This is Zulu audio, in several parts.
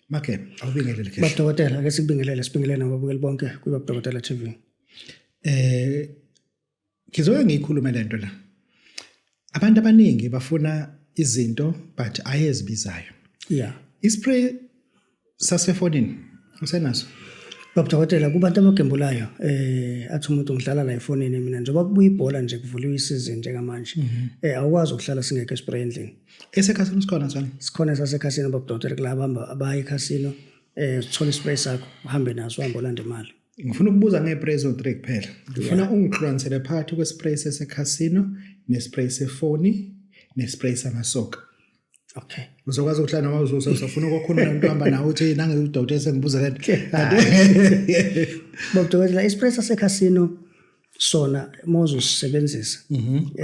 Make awubingelele Kesh. Babudokotela ake sikubingelele sibingelele nababukeli bonke kuBabudokotela TV. Ngizoke ngiyikhulume lento la. Abantu abaningi bafuna izinto but ayezibizayo. Yeah. Ispray sasefonini usenaso? Babudokotela kubantu abagembulayo athi umuntu ngidlala la efonini mina njengoba kubuya ibhola nje kuvuliwe isizini njengamanje. Awukwazi ukuhlala singekho espray endlini. Esekhasini sikhona sana? Sikhona sasekhasini Babudokotela kulabamba abaya ekhasino uthola ispray sakho uhambe naso uhambe olanda imali. Ngifuna ukubuza ngeprezo 3 kuphela. Ngifuna ungihlukanisele phakathi kwespray sekhasino nespray sefoni nespray samasoka. Okay. Uzokwazi ukuhlala noma uzofuna ukukhuluma umuntu ohamba nawe uthi nange udokotela sengibuza lento. Babudokotela ispray sasekhasino sona mozusebenzisa.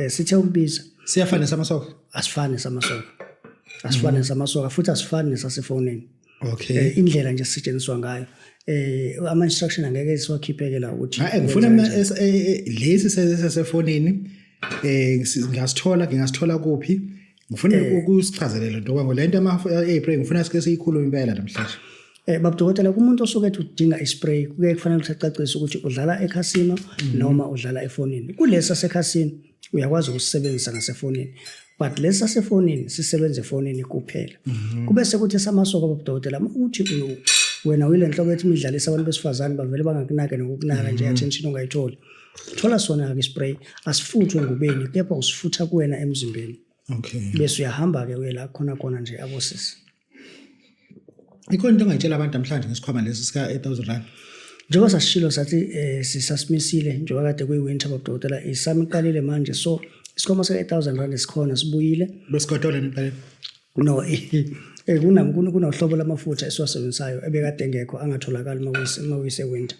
Sithe ukubiza siyafana samasoka? Asifani samasoka. Asifani samasoka futhi asifani nesasefonini. Okay. Indlela nje sisetshenziswa ngayo. Ama instruction angeke siwakhipheke la ukuthi ngifuna lesi sesefonini ngingasithola kuphi? Ngifuna ukusichazelela into ngoba lento ama-spray ngifuna sike siyikhulume impela namhlanje. Babudokotela kumuntu osuke ethi udinga ispray kuke kufanele ucacise ukuthi udlala ekhasino noma udlala efonini. Kulesa sekhasino uyakwazi ukusebenzisa ngasefonini but lesa sefonini sisebenza efonini kuphela. Kube sekuthi samasoka babudokotela uthi wena uyile enhloko ethi imidlalisa abantu besifazane bavele bangakunake nokukunaka nje attention ungayitholi. Thola sona ke ispray asifuthwe ngubeni kepha usifutha kuwena emzimbeni. Okay. Bese uyahamba ke uyela khona nje abosisi. Ikhona into ongayitshela abantu namhlanje ngesikhwama lesi sika 8000 rand. Njengoba sasishilo sathi sisasimisile njengoba kade kuyiwinter babudokotela isami iqalile manje so isikhwama sika 8000 rand sikhona sibuyile. Besigodola nempela. No kunohlobo lamafutha esiwasebenzisayo ebekade ngekho angatholakali mawise winter.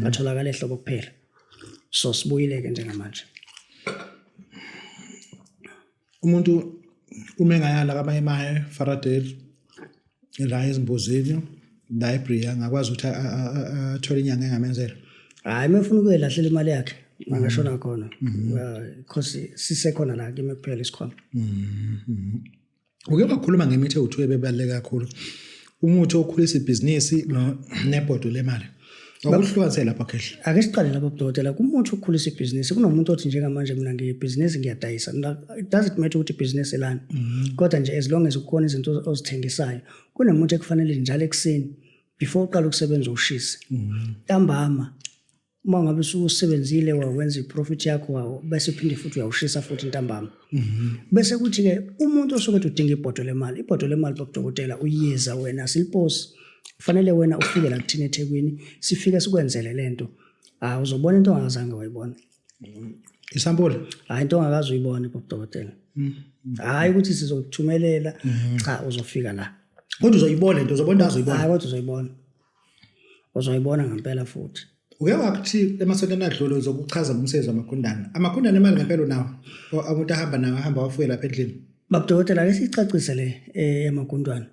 Atholakala ehlobo kuphela. So sibuyile ke njengamanje. Umuntu umengayala kamayemaye Faraday la ezimbuzini library angakwazi ukuthi athole inyanga engamenzela. Hayi mefuna ukuyelahlela imali yakhe angashona khona because sisekhona la kimi kuphela isikhwama. Uke bakhuluma ngemithi ewuthu ebebaleka kakhulu. Umuthi okhulisa ibhizinisi nebhodo lemali. Akuhlukanise lapha Kesh. Ake siqale lapha babudokotela kumuntu okhulisa ibhizinisi kunomuntu othi njengamanje mina ngiyibhizinisi ngiyadayisa. It doesn't matter ukuthi ibhizinisi elani. Kodwa nje as long as ukhona izinto ozithengisayo kunomuntu ekufanele njalo ekseni before uqala ukusebenza ushise. Ntambama uma ngabe usebenzile wawenza iprofit yakho wawo bese uphinde futhi uyawushisa futhi ntambama. Bese kuthi ke umuntu osuke udinga ibhodo lemali babudokotela uyeza wena silposi kufanele wena ufike la kuthina eThekwini sifike sikwenzele lento. Uzobona into ongazange wayibona. Isampula? Hayi into ongakazi uyibona babudokotela. Hayi ukuthi sizokuthumelela cha uzofika la. Kodwa uzoyibona into uzobona uzoyibona. Hayi kodwa uzoyibona. Uzoyibona ngempela futhi. Uke wakuthi emasontweni adlule uzokuchaza umsebenzi wamakundana. Amakundana imali ngempela unawo. Umuntu ahamba wafuye lapha endlini. Babudokotela ake sicacise le emakundwana.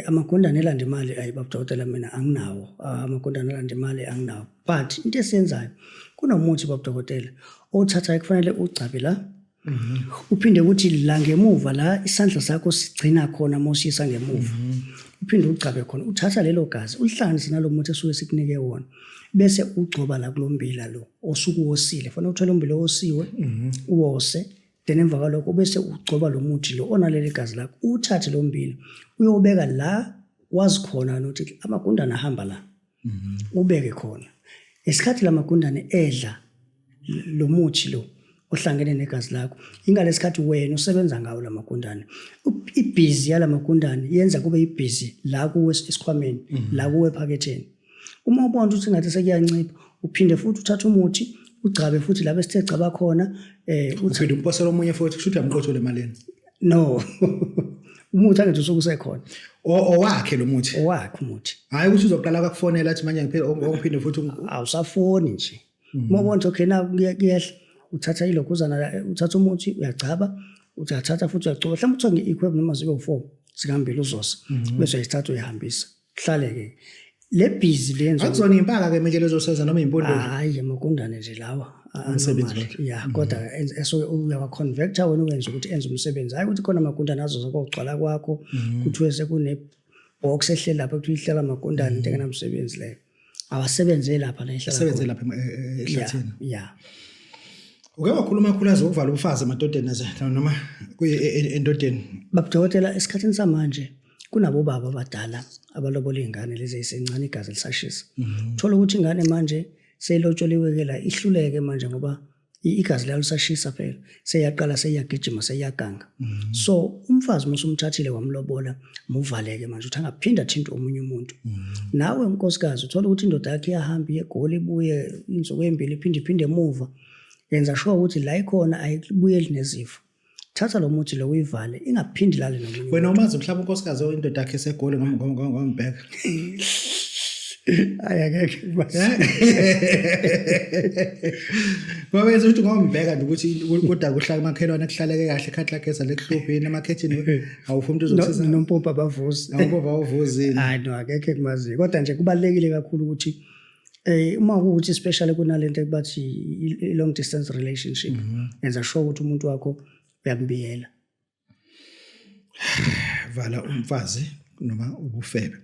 Amakundana elanda imali ayibabudokotela mina anginawo. Amakundana elanda imali anginawo. But into esiyenzayo kunomuthi babudokotela othatha kufanele ugcabe la. Uphinde ukuthi la ngemuva la isandla sakho sigcina khona mosisa ngemuva. Uphinde ugcabe khona uthatha lelo gazi ulihlanganise nalomuthi esuke sikunike wona. Bese ugcoba la kulombila lo osuku wosile fanele uthole umbila osiwe uwose. Then emva kwalokho bese ugcoba lo muthi lo onalele igazi lakho uthathe lo mbila uyobeka la wazi khona ukuthi amagundane ahamba la ubeke khona esikhathi lamagundane edla lo muthi lo ohlangene negazi lakho ingalesikhathi wena usebenza ngawo lamagundane ibhizi yalamagundane yenza kube ibhizi la kuwe esikhwameni la kuwe ephaketheni uma ubona ukuthi ngathi sekuyancipha uphinde futhi uthatha umuthi ugcabe futhi la bese gcaba khona uthi umposela omunye futhi kusho ukuthi amqothole emalini. No. Umuthi angithi usukusekhona. Owakhe lo muthi. Owakhe umuthi. Hayi ukuthi uzoqala ukufonela athi manje ngiphela ongiphinde futhi awusafoni nje. Uma ubona ukuthi okay na kuyehla uthatha ilokhuzana uthatha umuthi uyagcaba uthatha futhi uyagcoba mhlawumbe uthenga i-equipment noma zibe u4 sikambili uzosa bese uyithatha uyihambisa. Kuhlale ke le busy lenzo akuzona impaka ke manje lezo senza noma impondo. Hayi amakundane nje lawa umsebenzi wakhe. Yeah kodwa esuke uyawa converter wena uyenza ukuthi enze umsebenzi hayi ukuthi khona amakundane azoza kokugcwala kwakho kuthiwe sekune okusehleli lapha kuthiwa ihlala Makondane into engenamsebenzi leyo awasebenze lapha la ihlala Sebenze lapha ehlathini. yeah Uke wakhuluma khulaza ukuvala umfazi emadodeni noma endodeni. babudokotela esikhathini samanje kunabo baba abadala abalobola izingane lezi ezisencane igazi lisashisa uthola ukuthi ingane manje seyilotsholiwe la ihluleke manje ngoba igazi layo lisashisa phela seyaqala seyagijima seyaganga so umfazi musumthathile wamlobola muvaleke manje uthi angaphinda thinta omunye umuntu nawe unkosikazi uthola ukuthi indoda yakhe iyahamba iyeGoli ibuye insuku embili iphinde emuva yenza sure ukuthi la ikhona ayibuyeli nezifo thatha lo muthi lo uyivale ingaphindi lale nomunye wena umazi mhlawumbe unkosikazi indoda yakhe eseGoli ngombheka ayakeke ngoba yenza ukuthi ngombheka ukuthi kodwa kuhlala emakhelwane kuhlaleke kahle ikhathi lakhe salekuhluphi emakhethini awufuna umuntu uzokusiza nompompa abavuzi awumpompa awuvuzini hayi no akekho kumazi kodwa nje kubalekile kakhulu ukuthi uma ukuthi especially kunalento ebathi long distance relationship yenza sure ukuthi umuntu wakho uyambiyela vala umfazi noma ubufebe.